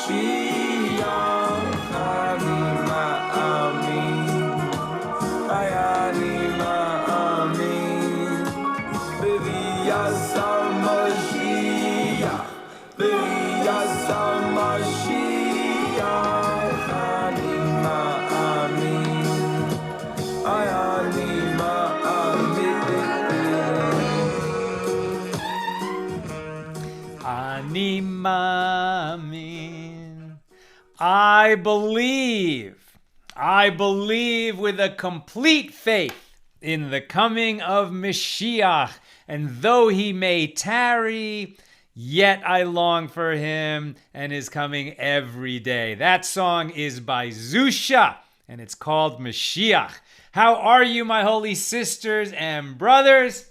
Ani Mamin. I believe with a complete faith in the coming of Mashiach, and though he may tarry, yet I long for him and his coming every day. That song is by Zusha, and it's called Mashiach. How are you, my holy sisters and brothers?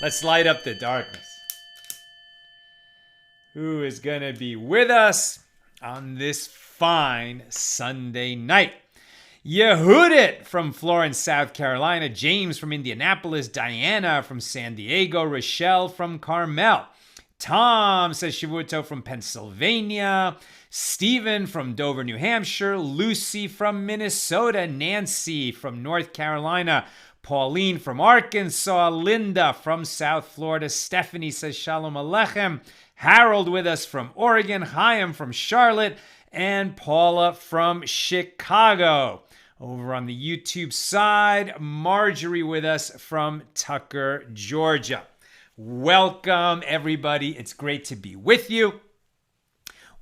Let's light up the darkness. Who is going to be with us on this fine Sunday night? Yehudit from Florence, South Carolina. James from Indianapolis. Diana from San Diego. Rochelle from Carmel. Tom says Shavuot from Pennsylvania. Stephen from Dover, New Hampshire. Lucy from Minnesota. Nancy from North Carolina. Pauline from Arkansas. Linda from South Florida. Stephanie says Shalom Aleichem. Harold with us from Oregon. Chaim from Charlotte. And Paula from Chicago. Over on the YouTube side, Marjorie with us from Tucker, Georgia. Welcome, everybody. It's great to be with you.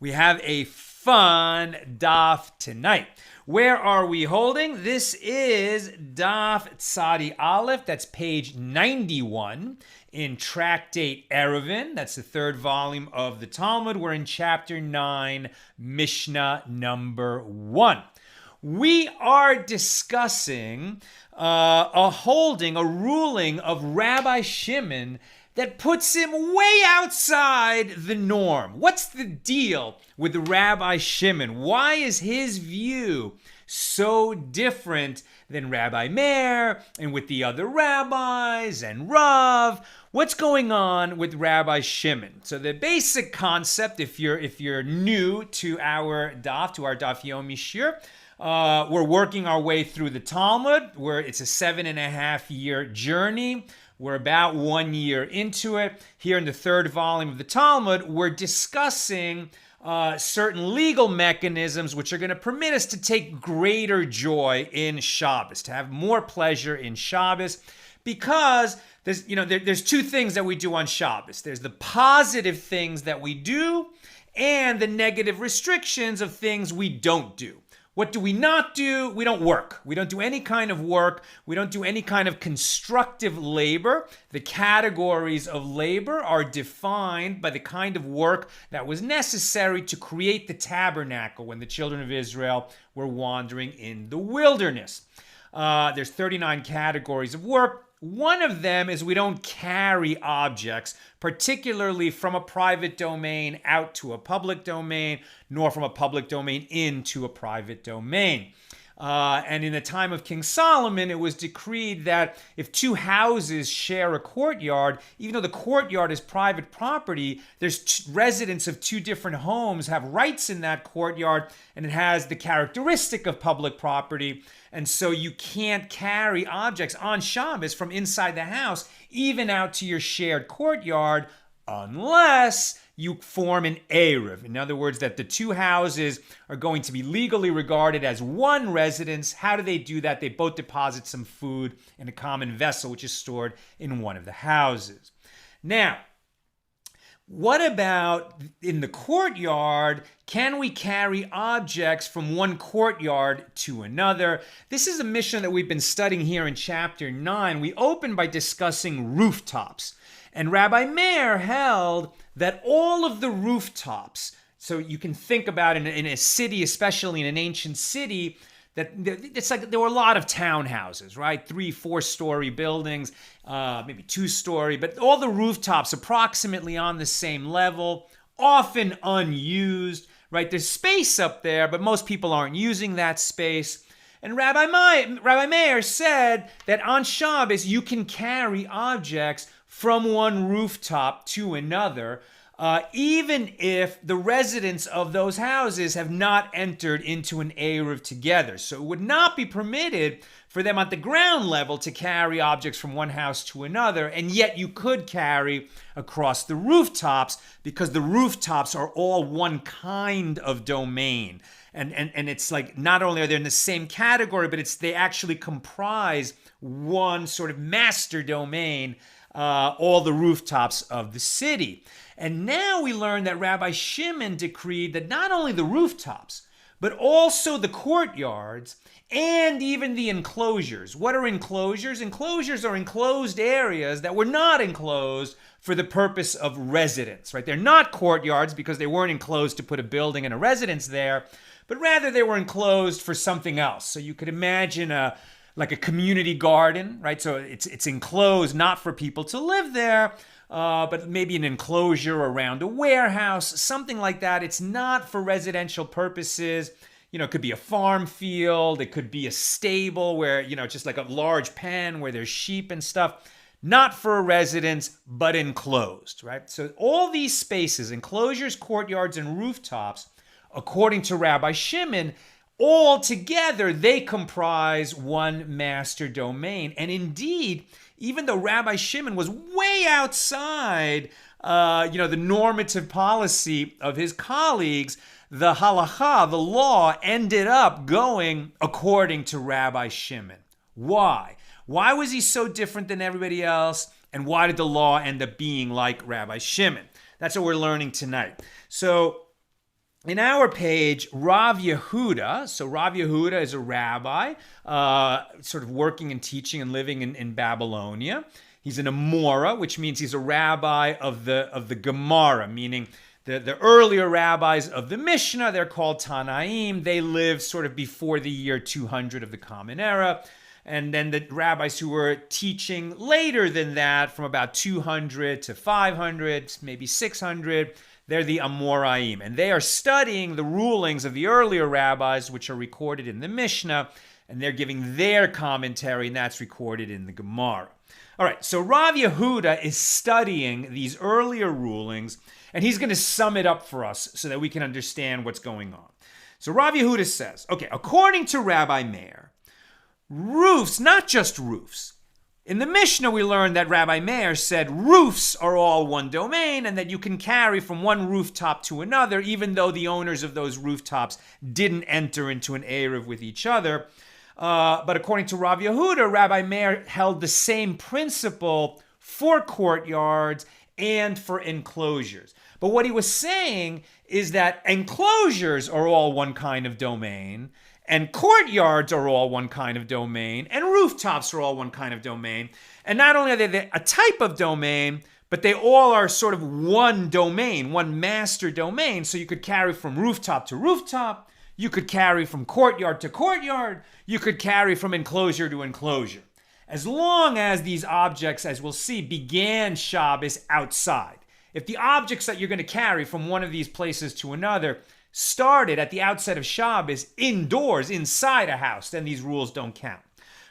We have a fun daf tonight. Where are we holding? This is Daf Tzadi Aleph. That's page 91 in Tractate Eruvin. That's the third volume of the Talmud. We're in chapter 9, Mishnah number 1. We are discussing a ruling of Rabbi Shimon that puts him way outside the norm. What's the deal with Rabbi Shimon? Why is his view so different than Rabbi Meir and with the other rabbis and Rav? What's going on with Rabbi Shimon? So the basic concept, if you're new to our Daf Yomi Shir, we're working our way through the Talmud, where it's a 7.5-year journey. We're about 1 year into it. Here in the third volume of the Talmud, we're discussing certain legal mechanisms which are going to permit us to take greater joy in Shabbos, to have more pleasure in Shabbos, because there's two things that we do on Shabbos. There's the positive things that we do and the negative restrictions of things we don't do. What do we not do? We don't work. We don't do any kind of work. We don't do any kind of constructive labor. The categories of labor are defined by the kind of work that was necessary to create the tabernacle when the children of Israel were wandering in the wilderness. There's 39 categories of work. One of them is we don't carry objects, particularly from a private domain out to a public domain, nor from a public domain into a private domain. And in the time of King Solomon, it was decreed that if two houses share a courtyard, even though the courtyard is private property, there's residents of two different homes have rights in that courtyard, and it has the characteristic of public property. And so you can't carry objects on Shabbos from inside the house, even out to your shared courtyard, unless you form an eruv. In other words, that the two houses are going to be legally regarded as one residence. How do they do that? They both deposit some food in a common vessel, which is stored in one of the houses. Now, what about in the courtyard? Can we carry objects from one courtyard to another? This is a mission that we've been studying here in chapter 9. We opened by discussing rooftops. And Rabbi Meir held that all of the rooftops, so you can think about in a city, especially in an ancient city, that it's like there were a lot of townhouses, right? 3-4-story buildings, maybe 2-story, but all the rooftops approximately on the same level, often unused, right? There's space up there, but most people aren't using that space. And Rabbi Meir said that on Shabbos you can carry objects from one rooftop to another, even if the residents of those houses have not entered into an eruv together. So it would not be permitted for them at the ground level to carry objects from one house to another, and yet you could carry across the rooftops because the rooftops are all one kind of domain. And it's like not only are they in the same category, but they actually comprise one sort of master domain, all the rooftops of the city. And now we learn that Rabbi Shimon decreed that not only the rooftops, but also the courtyards and even the enclosures. What are enclosures? Enclosures are enclosed areas that were not enclosed for the purpose of residence, right? They're not courtyards because they weren't enclosed to put a building and a residence there, but rather they were enclosed for something else. So you could imagine like a community garden, right? So it's enclosed not for people to live there, but maybe an enclosure around a warehouse, something like that. It's not for residential purposes. It could be a farm field. It could be a stable where, just like a large pen where there's sheep and stuff. Not for a residence, but enclosed, right? So all these spaces, enclosures, courtyards, and rooftops, according to Rabbi Shimon, all together, they comprise one master domain. And indeed, even though Rabbi Shimon was way outside, the normative policy of his colleagues, the halacha, the law, ended up going according to Rabbi Shimon. Why? Why was he so different than everybody else? And why did the law end up being like Rabbi Shimon? That's what we're learning tonight. So, in our page, Rav Yehuda, so Rav Yehuda is a rabbi, sort of working and teaching and living in Babylonia. He's an Amora, which means he's a rabbi of the Gemara, meaning the earlier rabbis of the Mishna. They're called Tanaim. They lived sort of before the year 200 of the Common Era. And then the rabbis who were teaching later than that, from about 200 to 500, maybe 600, they're the Amoraim, and they are studying the rulings of the earlier rabbis, which are recorded in the Mishnah, and they're giving their commentary, and that's recorded in the Gemara. All right, so Rav Yehuda is studying these earlier rulings, and he's going to sum it up for us so that we can understand what's going on. So Rav Yehuda says, okay, according to Rabbi Meir, roofs, not just roofs. In the Mishnah, we learned that Rabbi Meir said roofs are all one domain and that you can carry from one rooftop to another, even though the owners of those rooftops didn't enter into an eruv with each other. But according to Rav Yehuda, Rabbi Meir held the same principle for courtyards and for enclosures. But what he was saying is that enclosures are all one kind of domain, and courtyards are all one kind of domain, and rooftops are all one kind of domain. And not only are they a type of domain, but they all are sort of one domain, one master domain. So you could carry from rooftop to rooftop, you could carry from courtyard to courtyard, you could carry from enclosure to enclosure. As long as these objects, as we'll see, began Shabbos outside. If the objects that you're going to carry from one of these places to another started at the outset of Shabbos indoors, inside a house, then these rules don't count.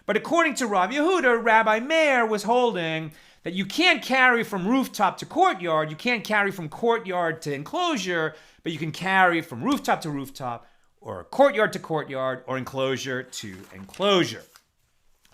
But according to Rav Yehuda, Rabbi Meir was holding that you can't carry from rooftop to courtyard, you can't carry from courtyard to enclosure, but you can carry from rooftop to rooftop, or courtyard to courtyard, or enclosure to enclosure.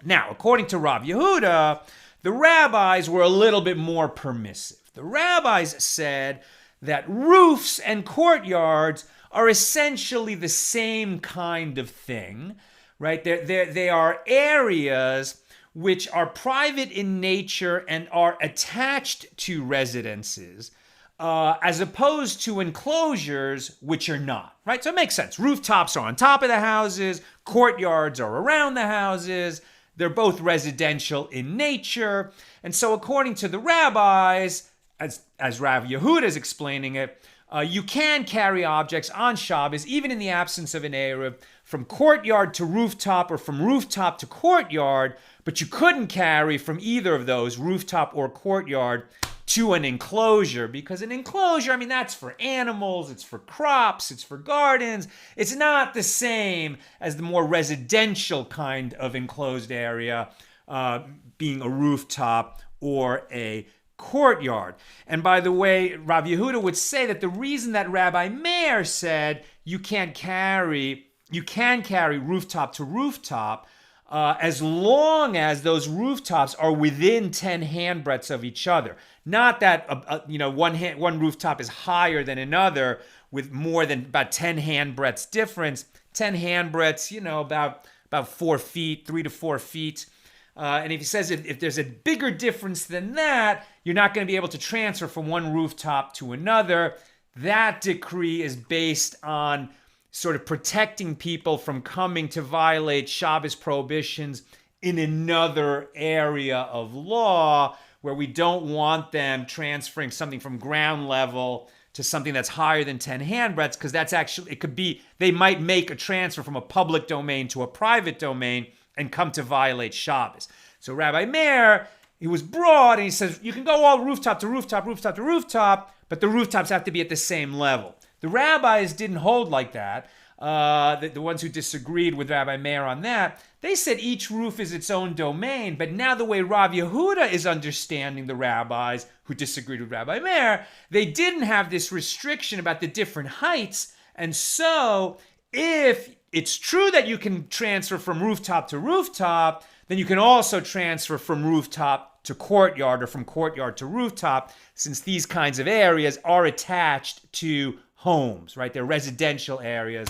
Now, according to Rav Yehuda, the rabbis were a little bit more permissive. The rabbis said that roofs and courtyards are essentially the same kind of thing, right? They are areas which are private in nature and are attached to residences, as opposed to enclosures which are not, right? So it makes sense. Rooftops are on top of the houses, courtyards are around the houses. They're both residential in nature. And so according to the rabbis, as Rav Yehuda is explaining it, you can carry objects on Shabbos, even in the absence of an eruv, from courtyard to rooftop or from rooftop to courtyard, but you couldn't carry from either of those, rooftop or courtyard, to an enclosure, because an enclosure, that's for animals, it's for crops, it's for gardens. It's not the same as the more residential kind of enclosed area, being a rooftop or a courtyard. And by the way, Rav Yehuda would say that the reason that Rabbi Meir said you can carry rooftop to rooftop as long as those rooftops are within 10 handbreadths of each other. Not that one rooftop is higher than another with more than about 10 handbreadths difference. 10 handbreadths, about 4 feet, 3 to 4 feet. And if he says if there's a bigger difference than that, you're not going to be able to transfer from one rooftop to another. That decree is based on sort of protecting people from coming to violate Shabbos prohibitions in another area of law where we don't want them transferring something from ground level to something that's higher than 10 handbreadths, because that's actually, it could be, they might make a transfer from a public domain to a private domain and come to violate Shabbos. So Rabbi Meir, he was broad, and he says, you can go all rooftop to rooftop, rooftop to rooftop, but the rooftops have to be at the same level. The rabbis didn't hold like that. The ones who disagreed with Rabbi Meir on that, they said each roof is its own domain. But now the way Rav Yehuda is understanding the rabbis who disagreed with Rabbi Meir, they didn't have this restriction about the different heights. And so if it's true that you can transfer from rooftop to rooftop, then you can also transfer from rooftop to courtyard or from courtyard to rooftop, since these kinds of areas are attached to homes, right? They're residential areas.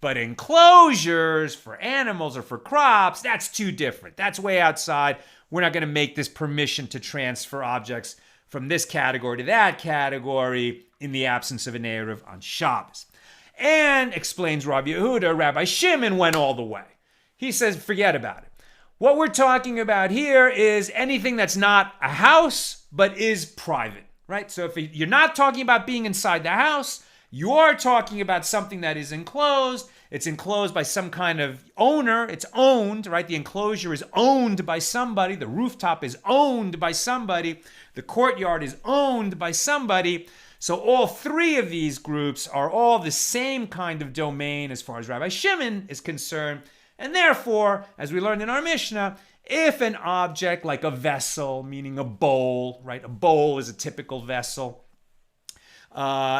But enclosures for animals or for crops, that's too different. That's way outside. We're not going to make this permission to transfer objects from this category to that category in the absence of an eruv on Shabbos. And, explains Rav Yehuda, Rabbi Shimon went all the way. He says, forget about it. What we're talking about here is anything that's not a house, but is private, right? So if you're not talking about being inside the house, you are talking about something that is enclosed. It's enclosed by some kind of owner. It's owned, right? The enclosure is owned by somebody. The rooftop is owned by somebody. The courtyard is owned by somebody. So all three of these groups are all the same kind of domain as far as Rabbi Shimon is concerned. And therefore, as we learned in our Mishnah, if an object like a vessel, meaning a bowl, right? A bowl is a typical vessel,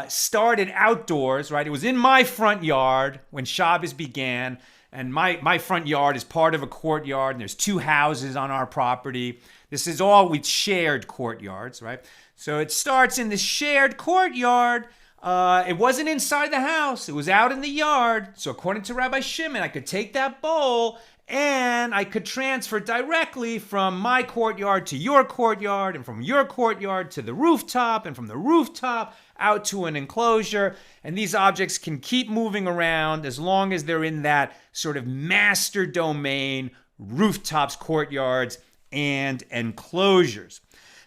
started outdoors, right? It was in my front yard when Shabbos began, and my front yard is part of a courtyard, and there's 2 houses on our property. This is all with shared courtyards, right? So it starts in the shared courtyard. It wasn't inside the house. It was out in the yard. So according to Rabbi Shimon, I could take that bowl and I could transfer directly from my courtyard to your courtyard, and from your courtyard to the rooftop, and from the rooftop out to an enclosure. And these objects can keep moving around as long as they're in that sort of master domain, rooftops, courtyards, and enclosures.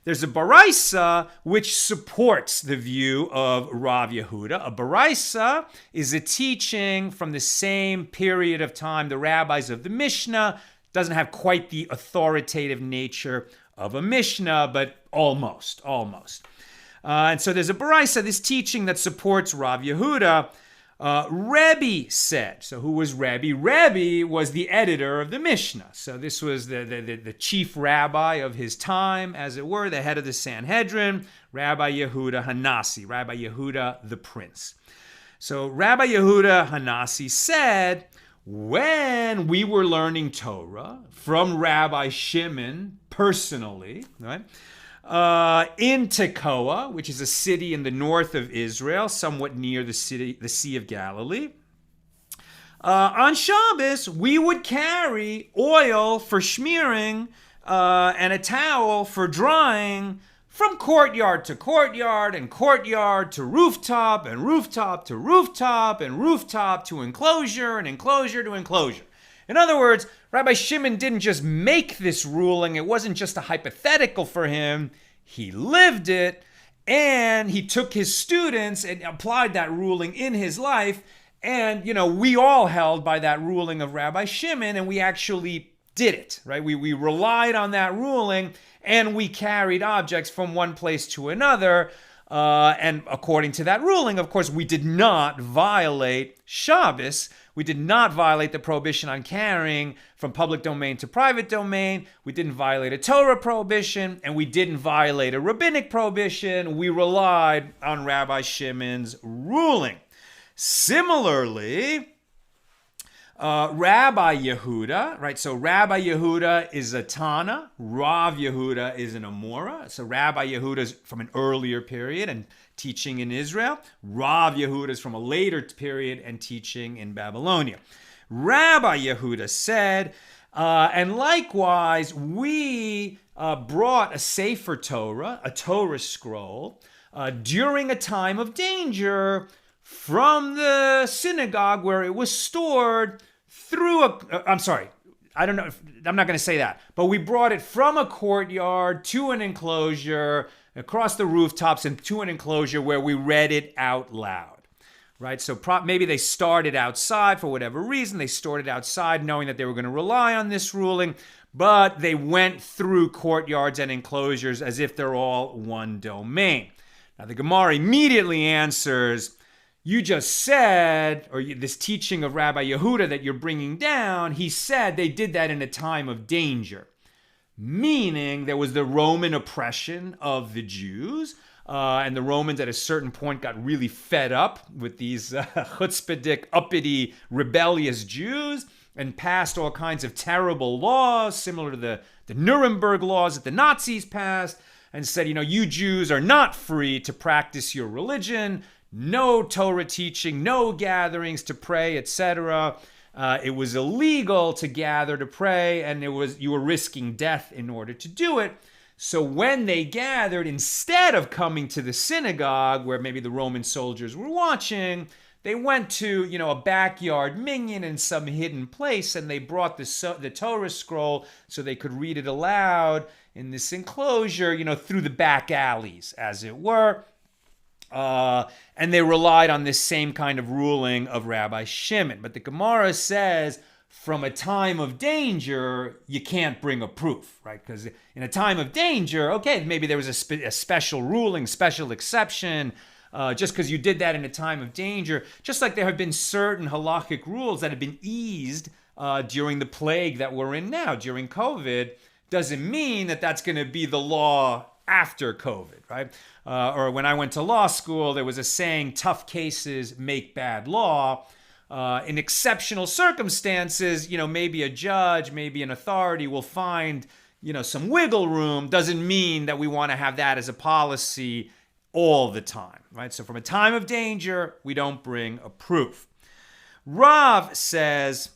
There's a baraisa which supports the view of Rav Yehuda. A baraisa is a teaching from the same period of time, the rabbis of the Mishna. Doesn't have quite the authoritative nature of a Mishnah, but almost. And so there's a baraisa, this teaching that supports Rav Yehuda. Rebbe said, so who was Rebbe? Rebbe was the editor of the Mishnah. So this was the chief rabbi of his time, as it were, the head of the Sanhedrin, Rabbi Yehuda Hanasi, Rabbi Yehuda the prince. So Rabbi Yehuda Hanasi said, when we were learning Torah from Rabbi Shimon personally, right? In Tekoa, which is a city in the north of Israel, somewhat near the Sea of Galilee. On Shabbos, we would carry oil for smearing and a towel for drying from courtyard to courtyard, and courtyard to rooftop, and rooftop to rooftop, and rooftop to enclosure, and enclosure to enclosure. In other words, Rabbi Shimon didn't just make this ruling. It wasn't just a hypothetical for him. He lived it, and he took his students and applied that ruling in his life. And, we all held by that ruling of Rabbi Shimon, and we actually did it, right? We relied on that ruling, and we carried objects from one place to another And according to that ruling, of course, we did not violate Shabbos. We did not violate the prohibition on carrying from public domain to private domain. We didn't violate a Torah prohibition, and we didn't violate a rabbinic prohibition. We relied on Rabbi Shimon's ruling. Similarly, Rabbi Yehuda, right? So Rabbi Yehuda is a Tana. Rav Yehuda is an Amora. So Rabbi Yehuda is from an earlier period and teaching in Israel. Rav Yehuda is from a later period and teaching in Babylonia. Rabbi Yehuda said, and likewise, we brought a Sefer Torah, a Torah scroll, during a time of danger from the synagogue where it was stored through I'm not going to say that, but we brought it from a courtyard to an enclosure, across the rooftops and to an enclosure where we read it out loud, right? So maybe they started outside for whatever reason. They started outside knowing that they were going to rely on this ruling, but they went through courtyards and enclosures as if they're all one domain. Now the Gemara immediately answers, you just said, or this teaching of Rabbi Yehuda that you're bringing down, he said they did that in a time of danger. Meaning there was the Roman oppression of the Jews, and the Romans at a certain point got really fed up with these chutzpahdik, uppity, rebellious Jews, and passed all kinds of terrible laws, similar to the Nuremberg laws that the Nazis passed, and said, you Jews are not free to practice your religion. No Torah teaching, no gatherings to pray, etc. It was illegal to gather to pray, and you were risking death in order to do it. So when they gathered, instead of coming to the synagogue where maybe the Roman soldiers were watching, they went to a backyard minyan in some hidden place, and they brought the Torah scroll so they could read it aloud in this enclosure, through the back alleys, as it were. And they relied on this same kind of ruling of Rabbi Shimon. But the Gemara says, from a time of danger, you can't bring a proof, right? Because in a time of danger, okay, maybe there was a special ruling, special exception, just because you did that in a time of danger. Just like there have been certain halakhic rules that have been eased during the plague that we're in now, during COVID, doesn't mean that that's going to be the law after COVID, right? Or when I went to law school, there was a saying, tough cases make bad law. In exceptional circumstances, maybe a judge, maybe an authority will find, some wiggle room. Doesn't mean that we want to have that as a policy all the time, right? So from a time of danger, we don't bring a proof. Rav says,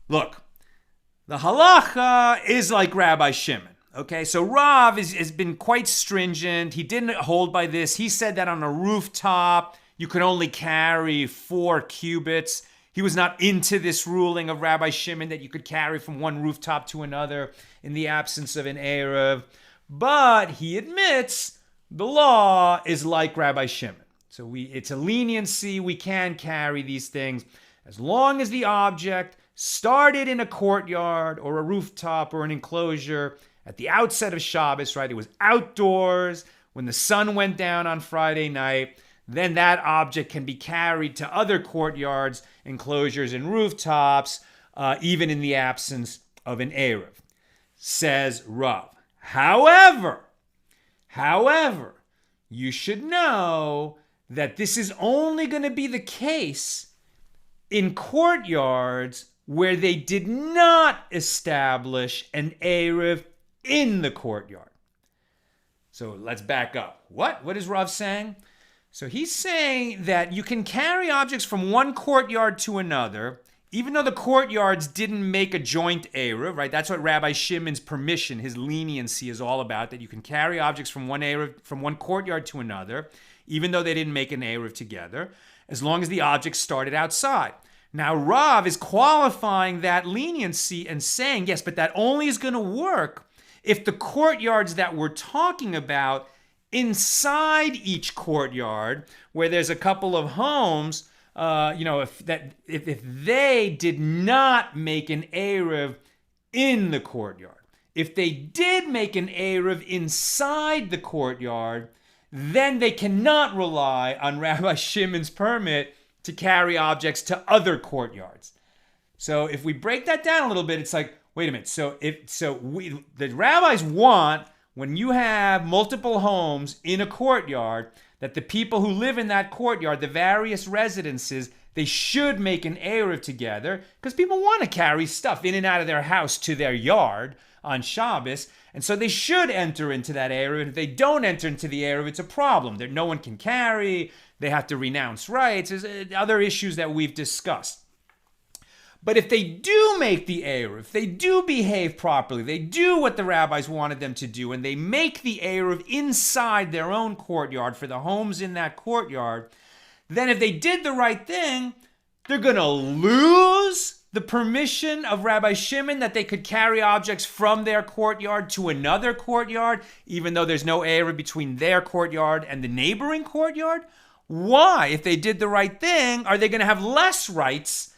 look, the halacha is like Rabbi Shimon. Okay, so Rav has been quite stringent. He didn't hold by this. He said that on a rooftop, you could only carry 4 cubits. He was not into this ruling of Rabbi Shimon that you could carry from one rooftop to another in the absence of an eruv. But he admits the law is like Rabbi Shimon. So it's a leniency. We can carry these things as long as the object started in a courtyard or a rooftop or an enclosure at the outset of Shabbos, right? It was outdoors when the sun went down on Friday night. Then that object can be carried to other courtyards, enclosures, and rooftops, even in the absence of an eruv, says Rav. However, you should know that this is only going to be the case in courtyards where they did not establish an eruv in the courtyard. So let's back up. What is Rav saying? So he's saying that you can carry objects from one courtyard to another, even though the courtyards didn't make a joint eruv, right? That's what Rabbi Shimon's permission, his leniency is all about, that you can carry objects from one courtyard to another, even though they didn't make an eruv together, as long as the object started outside. Now, Rav is qualifying that leniency and saying, yes, but that only is going to work if the courtyards that we're talking about, inside each courtyard, where there's a couple of homes, if they did not make an eruv in the courtyard. If they did make an eruv inside the courtyard, then they cannot rely on Rabbi Shimon's permit to carry objects to other courtyards. So if we break that down a little bit, it's like, wait a minute. The rabbis want, when you have multiple homes in a courtyard, that the people who live in that courtyard, the various residences, they should make an eruv together, because people want to carry stuff in and out of their house to their yard on Shabbos, and so they should enter into that eruv. And if they don't enter into the eruv, it's a problem. That no one can carry. They have to renounce rights. There's other issues that we've discussed. But if they do make the eruv, if they do behave properly, they do what the rabbis wanted them to do, and they make the eruv inside their own courtyard for the homes in that courtyard, then if they did the right thing, they're going to lose the permission of Rabbi Shimon that they could carry objects from their courtyard to another courtyard, even though there's no eruv between their courtyard and the neighboring courtyard. Why? If they did the right thing, are they going to have less rights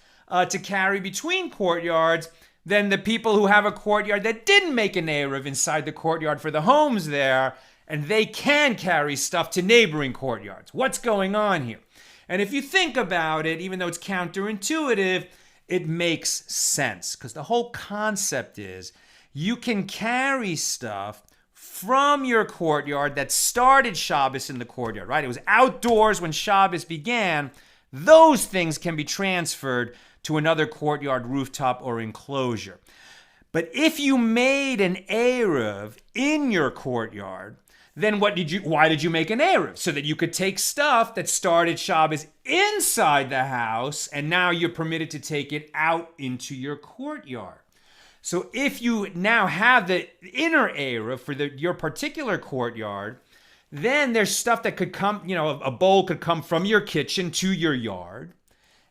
to carry between courtyards than the people who have a courtyard that didn't make an eruv inside the courtyard for the homes there, and they can carry stuff to neighboring courtyards? What's going on here? And if you think about it, even though it's counterintuitive, it makes sense, because the whole concept is you can carry stuff from your courtyard that started Shabbos in the courtyard, right? It was outdoors when Shabbos began. Those things can be transferred to another courtyard, rooftop, or enclosure. But if you made an eruv in your courtyard, then why did you make an eruv? So that you could take stuff that started Shabbos inside the house, and now you're permitted to take it out into your courtyard. So if you now have the inner eruv for your particular courtyard, then there's stuff that could come, a bowl could come from your kitchen to your yard.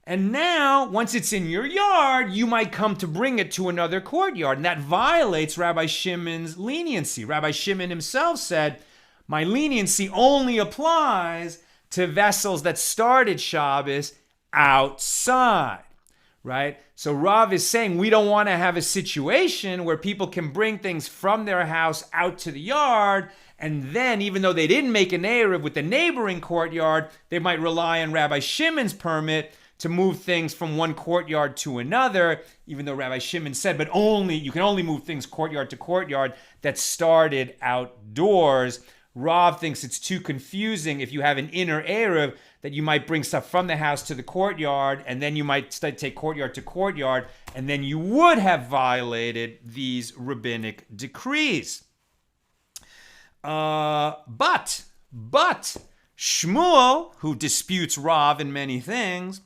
And now, once it's in your yard, you might come to bring it to another courtyard. And that violates Rabbi Shimon's leniency. Rabbi Shimon himself said, my leniency only applies to vessels that started Shabbos outside, right? So Rav is saying we don't want to have a situation where people can bring things from their house out to the yard, and then even though they didn't make an eruv with the neighboring courtyard, they might rely on Rabbi Shimon's permit to move things from one courtyard to another, even though Rabbi Shimon said, but you can only move things courtyard to courtyard that started outdoors. Rav thinks it's too confusing if you have an inner eruv that you might bring stuff from the house to the courtyard, and then you might take courtyard to courtyard, and then you would have violated these rabbinic decrees. But Shmuel, who disputes Rav in many things,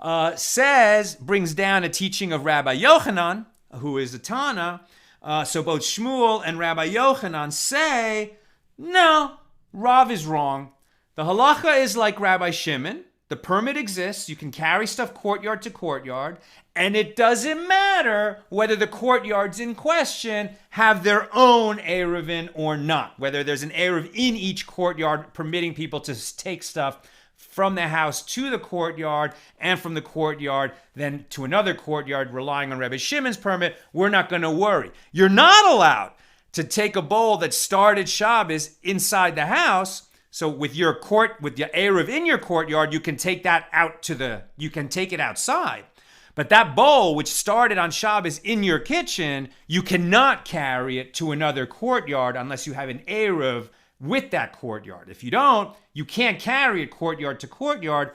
brings down a teaching of Rabbi Yochanan, who is a Tana. So both Shmuel and Rabbi Yochanan say, no, Rav is wrong. The halacha is like Rabbi Shimon. The permit exists. You can carry stuff courtyard to courtyard. And it doesn't matter whether the courtyards in question have their own eruvin or not. Whether there's an eruv in each courtyard permitting people to take stuff from the house to the courtyard, and from the courtyard then to another courtyard relying on Rabbi Shimon's permit, we're not going to worry. You're not allowed to take a bowl that started Shabbos inside the house. So with your eruv in your courtyard, you can take that you can take it outside. But that bowl which started on Shabbos in your kitchen, you cannot carry it to another courtyard unless you have an eruv with that courtyard. If you don't, you can't carry it courtyard to courtyard.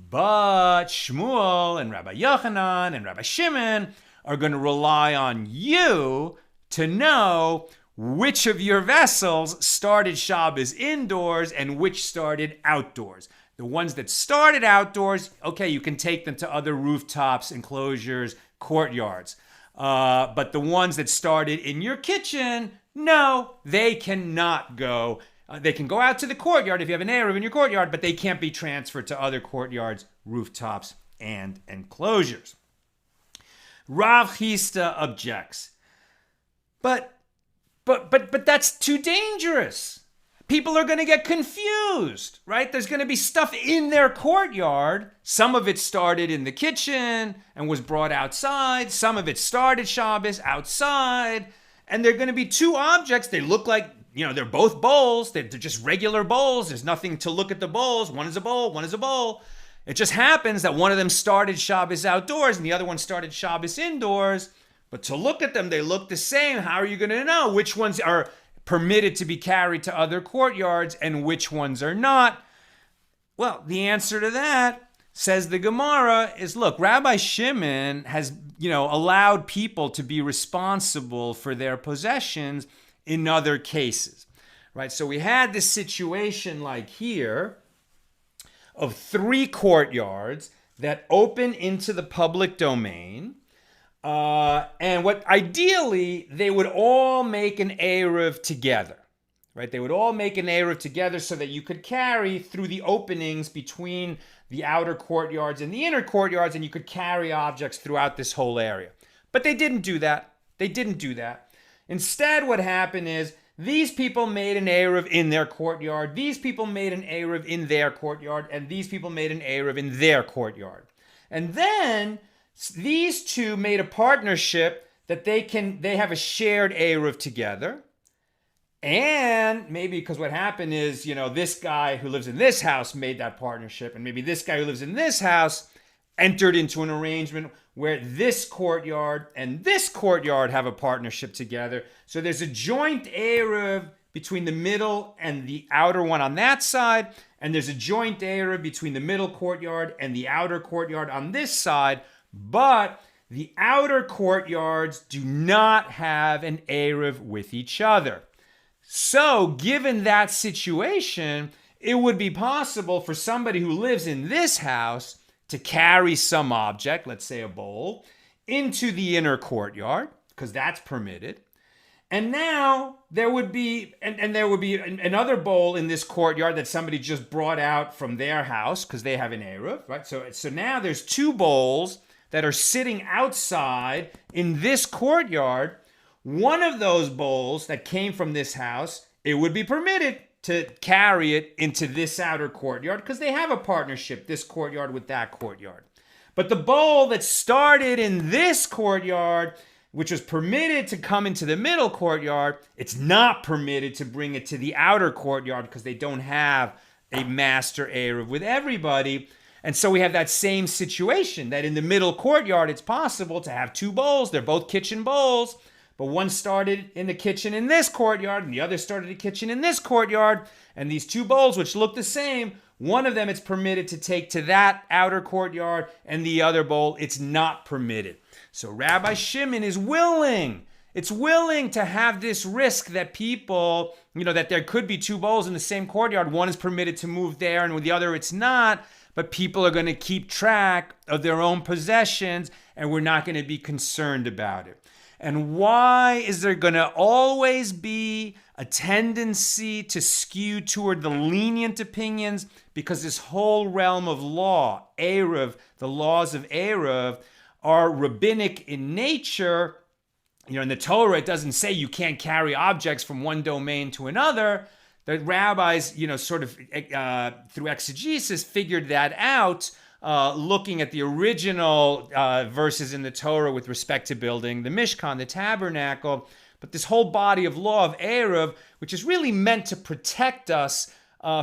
But Shmuel and Rabbi Yochanan and Rabbi Shimon are going to rely on you to know which of your vessels started Shabbos indoors and which started outdoors. The ones that started outdoors, okay, you can take them to other rooftops, enclosures, courtyards. But the ones that started in your kitchen, no, they cannot go. They can go out to the courtyard if you have an eruv in your courtyard, but they can't be transferred to other courtyards, rooftops, and enclosures. Rav Yehuda objects. But that's too dangerous. People are going to get confused, right? There's going to be stuff in their courtyard. Some of it started in the kitchen and was brought outside. Some of it started Shabbos outside. And they're going to be two objects. They look like they're both bowls. They're just regular bowls. There's nothing to look at the bowls. One is a bowl, one is a bowl. It just happens that one of them started Shabbos outdoors and the other one started Shabbos indoors. But to look at them, they look the same. How are you going to know which ones are permitted to be carried to other courtyards and which ones are not? Well, the answer to that, says the Gemara, is look, Rabbi Shimon has, allowed people to be responsible for their possessions in other cases, right? So we had this situation like here of 3 courtyards that open into the public domain. And what ideally, they would all make an eruv together, right? They would all make an eruv together so that you could carry through the openings between the outer courtyards and the inner courtyards, and you could carry objects throughout this whole area. But they didn't do that. Instead, what happened is these people made an eruv in their courtyard, these people made an eruv in their courtyard, and these people made an eruv in their courtyard. And then these two made a partnership that they have a shared eruv together. And maybe because what happened is, this guy who lives in this house made that partnership, and maybe this guy who lives in this house entered into an arrangement where this courtyard and this courtyard have a partnership together. So there's a joint eruv between the middle and the outer one on that side, and there's a joint eruv between the middle courtyard and the outer courtyard on this side, but the outer courtyards do not have an eruv with each other. So, given that situation, it would be possible for somebody who lives in this house to carry some object, let's say a bowl, into the inner courtyard, because that's permitted. And now there would be, there would be another bowl in this courtyard that somebody just brought out from their house because they have an eruv, right? So now there's 2 bowls that are sitting outside in this courtyard. One of those bowls that came from this house, it would be permitted to carry it into this outer courtyard because they have a partnership, this courtyard with that courtyard. But the bowl that started in this courtyard, which was permitted to come into the middle courtyard, it's not permitted to bring it to the outer courtyard because they don't have a master eruv with everybody. And so we have that same situation that in the middle courtyard, it's possible to have 2 bowls. They're both kitchen bowls. But one started in the kitchen in this courtyard, and the other started the kitchen in this courtyard. And these 2 bowls, which look the same, one of them it's permitted to take to that outer courtyard, and the other bowl, it's not permitted. So Rabbi Shimon is willing. It's willing to have this risk that people, that there could be 2 bowls in the same courtyard. One is permitted to move there, and with the other it's not. But people are going to keep track of their own possessions, and we're not going to be concerned about it. And why is there going to always be a tendency to skew toward the lenient opinions? Because this whole realm of law, eruv, the laws of eruv, are rabbinic in nature. In the Torah, it doesn't say you can't carry objects from one domain to another. The rabbis, sort of through exegesis, figured that out. Looking at the original verses in the Torah with respect to building the Mishkan, the tabernacle. But this whole body of law of eruv, which is really meant to protect us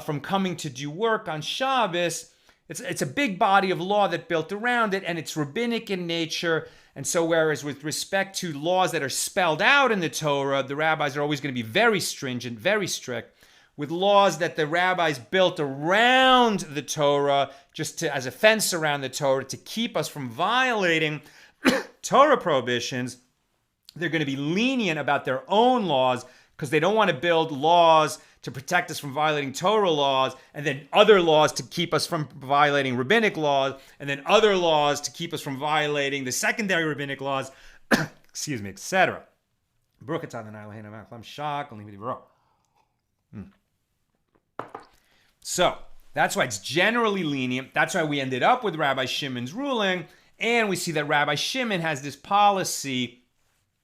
from coming to do work on Shabbos, it's a big body of law that built around it, and it's rabbinic in nature. And so whereas with respect to laws that are spelled out in the Torah, the rabbis are always going to be very stringent, very strict. With laws that the rabbis built around the Torah, just as a fence around the Torah, to keep us from violating Torah prohibitions, they're going to be lenient about their own laws because they don't want to build laws to protect us from violating Torah laws, and then other laws to keep us from violating rabbinic laws, and then other laws to keep us from violating the secondary rabbinic laws, excuse me, etc. So that's why it's generally lenient. That's why we ended up with Rabbi Shimon's ruling. And we see that Rabbi Shimon has this policy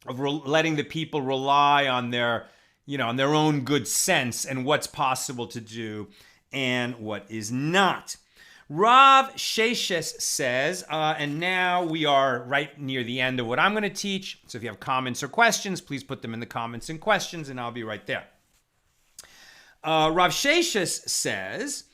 of letting the people rely on their, on their own good sense and what's possible to do and what is not. Rav Sheshes says, and now we are right near the end of what I'm going to teach. So if you have comments or questions, please put them in the comments and questions, and I'll be right there. Rav Sheshis says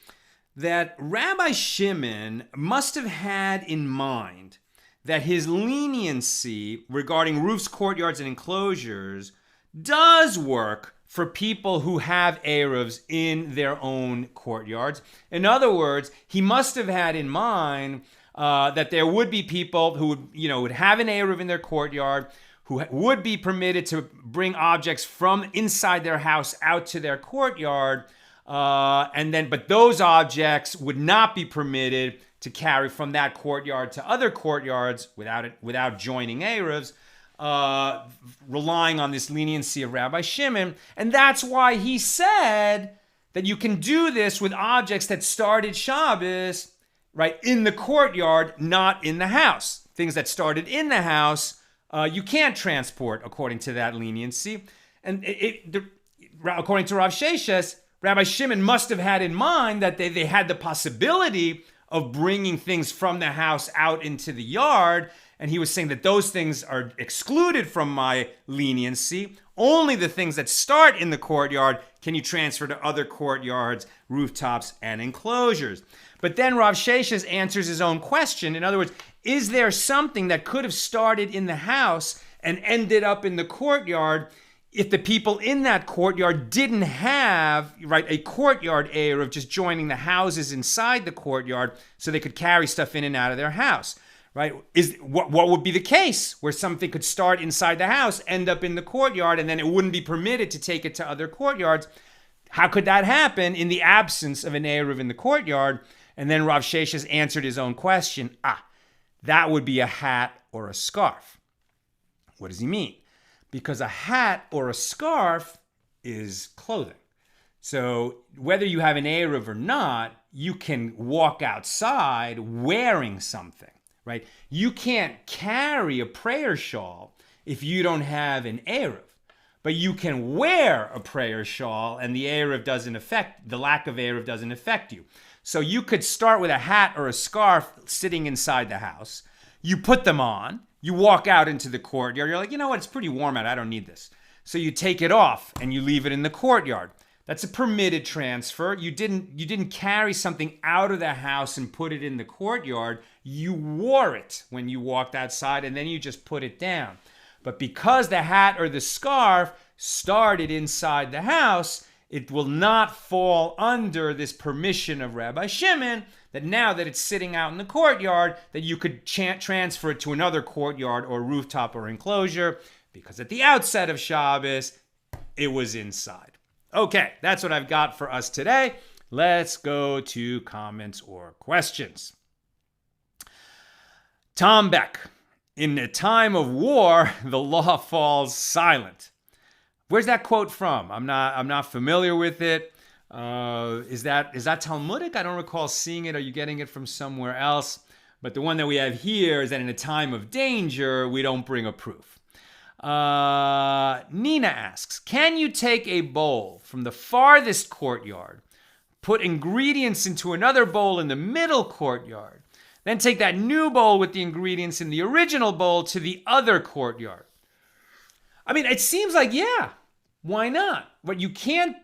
that Rabbi Shimon must have had in mind that his leniency regarding roofs, courtyards, and enclosures does work for people who have eruvs in their own courtyards. In other words, he must have had in mind that there would be people who would have an eruv in their courtyard, who would be permitted to bring objects from inside their house out to their courtyard, but those objects would not be permitted to carry from that courtyard to other courtyards without joining eruvs, relying on this leniency of Rabbi Shimon. And that's why he said that you can do this with objects that started Shabbos, right, in the courtyard, not in the house. Things that started in the house, you can't transport according to that leniency. And according to Rav Sheshis, Rabbi Shimon must have had in mind that they had the possibility of bringing things from the house out into the yard. And he was saying that those things are excluded from my leniency. Only the things that start in the courtyard can you transfer to other courtyards, rooftops, and enclosures. But then Rav Sheshis answers his own question. In other words, is there something that could have started in the house and ended up in the courtyard if the people in that courtyard didn't have, right, a courtyard eruv just joining the houses inside the courtyard so they could carry stuff in and out of their house, right? What would be the case where something could start inside the house, end up in the courtyard, and then it wouldn't be permitted to take it to other courtyards? How could that happen in the absence of an eruv in the courtyard? And then Rav Sheshis answered his own question. That would be a hat or a scarf. What does he mean? Because a hat or a scarf is clothing. So whether you have an eruv or not, you can walk outside wearing something, right? You can't carry a prayer shawl if you don't have an eruv. But you can wear a prayer shawl and the lack of eruv doesn't affect you. So you could start with a hat or a scarf sitting inside the house. You put them on. You walk out into the courtyard. You're like, you know what? It's pretty warm out. I don't need this. So you take it off and you leave it in the courtyard. That's a permitted transfer. You didn't carry something out of the house and put it in the courtyard. You wore it when you walked outside and then you just put it down. But because the hat or the scarf started inside the house, it will not fall under this permission of Rabbi Shimon that now that it's sitting out in the courtyard, that you could transfer it to another courtyard or rooftop or enclosure, because at the outset of Shabbos, it was inside. Okay, that's what I've got for us today. Let's go to comments or questions. Tom Beck, in a time of war, the law falls silent. Where's that quote from? I'm not familiar with it. Is that Talmudic? I don't recall seeing it. Are you getting it from somewhere else? But the one that we have here is that in a time of danger, we don't bring a proof. Nina asks, can you take a bowl from the farthest courtyard, put ingredients into another bowl in the middle courtyard, then take that new bowl with the ingredients in the original bowl to the other courtyard? I mean, it seems like, yeah. Why not? But you can't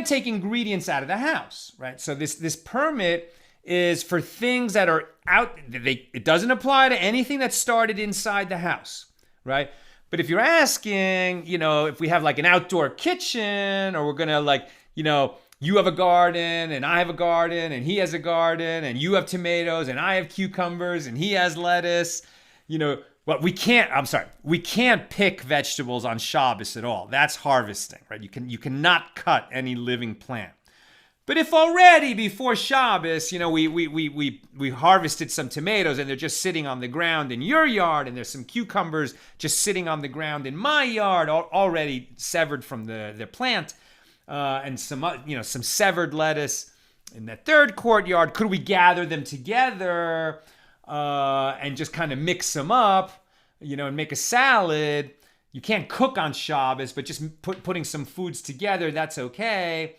take ingredients out of the house, right? So this permit is for things that are out. It doesn't apply to anything that started inside the house, right? But if you're asking, if we have like an outdoor kitchen, or we're gonna you have a garden and I have a garden and he has a garden and you have tomatoes and I have cucumbers and he has lettuce, But we can't pick vegetables on Shabbos at all. That's harvesting, right? You cannot cut any living plant. But if already before Shabbos, we harvested some tomatoes and they're just sitting on the ground in your yard, and there's some cucumbers just sitting on the ground in my yard, already severed from the plant, and some severed lettuce in the third courtyard, could we gather them together and just kind of mix them up, and make a salad? You can't cook on Shabbos, but just putting some foods together, that's okay.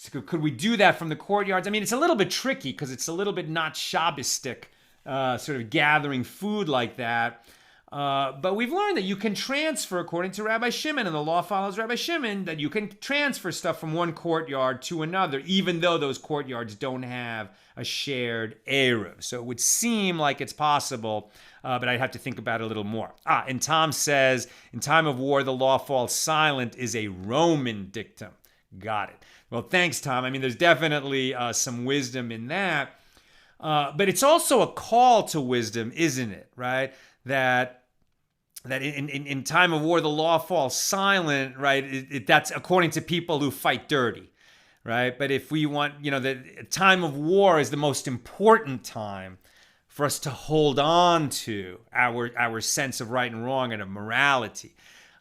So could we do that from the courtyards? I mean, it's a little bit tricky because it's a little bit not Shabbos-istic, sort of gathering food like that. But we've learned that you can transfer, according to Rabbi Shimon, and the law follows Rabbi Shimon, that you can transfer stuff from one courtyard to another, even though those courtyards don't have a shared eruv. So it would seem like it's possible, but I'd have to think about it a little more. And Tom says, in time of war, the law falls silent is a Roman dictum. Got it. Well, thanks, Tom. I mean, there's definitely some wisdom in that. But it's also a call to wisdom, isn't it? Right? That in time of war, the law falls silent, right? That's according to people who fight dirty, right? But if we want, the time of war is the most important time for us to hold on to our sense of right and wrong and of morality.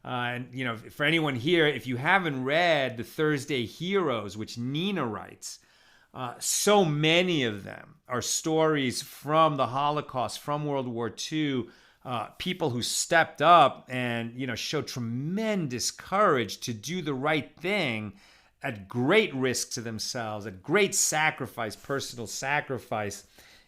And, for anyone here, if you haven't read the Thursday Heroes, which Nina writes, so many of them are stories from the Holocaust, from World War II, people who stepped up and, showed tremendous courage to do the right thing at great risk to themselves, at great sacrifice, personal sacrifice.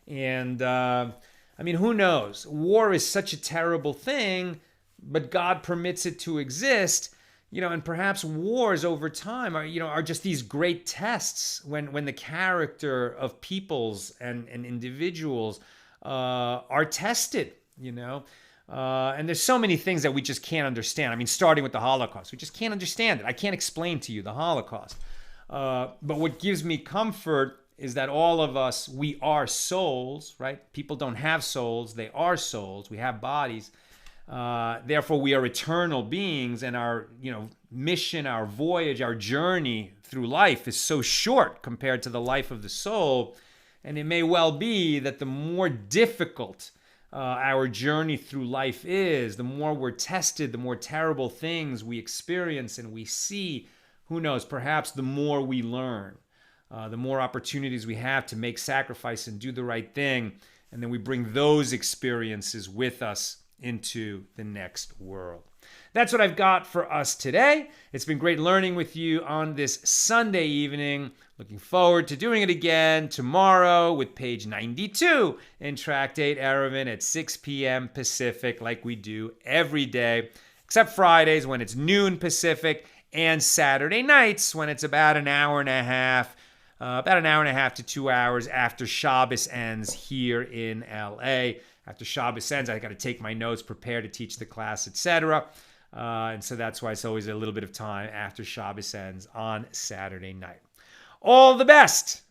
And, who knows? War is such a terrible thing, but God permits it to exist. And perhaps wars over time are just these great tests when the character of peoples and individuals are tested, and there's so many things that we just can't understand. Starting with the Holocaust, we just can't understand it. I can't explain to you the Holocaust. But what gives me comfort is that all of us, we are souls, right? People don't have souls. They are souls. We have bodies. Therefore, we are eternal beings, and our, mission, our voyage, our journey through life is so short compared to the life of the soul. And it may well be that the more difficult our journey through life is, the more we're tested, the more terrible things we experience and we see, who knows, perhaps the more we learn, the more opportunities we have to make sacrifice and do the right thing. And then we bring those experiences with us into the next world. That's what I've got for us today. It's been great learning with you on this Sunday evening. Looking forward to doing it again tomorrow with page 92 in Tractate Eruvin at 6 p.m. Pacific, like we do every day, except Fridays when it's noon Pacific, and Saturday nights when it's about an hour and a half to 2 hours after Shabbos ends here in LA. After Shabbos ends, I got to take my notes, prepare to teach the class, etc. And so that's why it's always a little bit of time after Shabbos ends on Saturday night. All the best